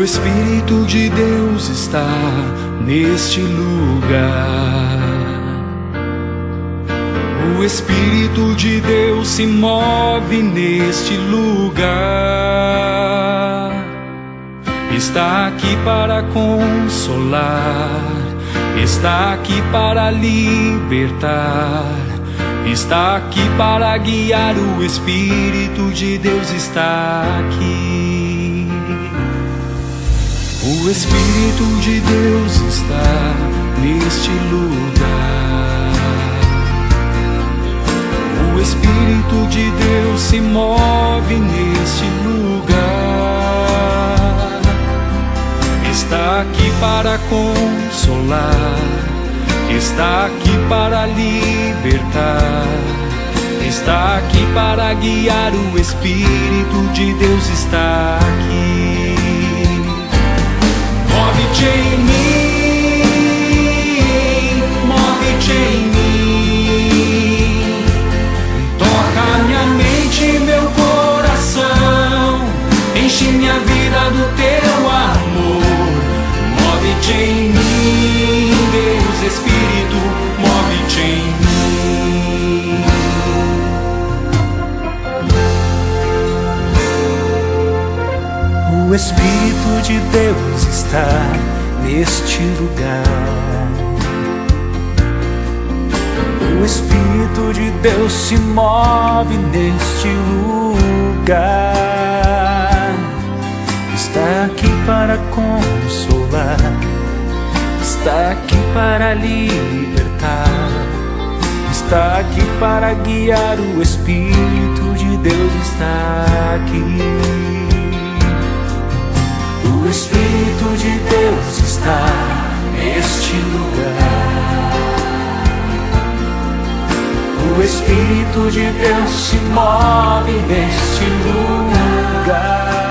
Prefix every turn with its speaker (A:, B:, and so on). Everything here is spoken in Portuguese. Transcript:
A: O Espírito de Deus está neste lugar. O Espírito de Deus se move neste lugar. Está aqui para consolar, está aqui para libertar, está aqui para guiar. O Espírito de Deus está aqui. O Espírito de Deus está neste lugar. O Espírito de Deus se move neste lugar. Está aqui para consolar, está aqui para libertar, está aqui para guiar. O Espírito de Deus está aqui. Move-te em mim, move-te em mim. Toca minha mente e meu coração, enche minha vida do teu amor. Move-te em mim, Deus Espírito, move-te em mim.
B: O Espírito de Deus está neste lugar. O Espírito de Deus se move neste lugar. Está aqui para consolar, está aqui para libertar, está aqui para guiar. O Espírito de Deus está aqui. O Espírito de Deus está neste lugar. O Espírito de Deus se move neste lugar.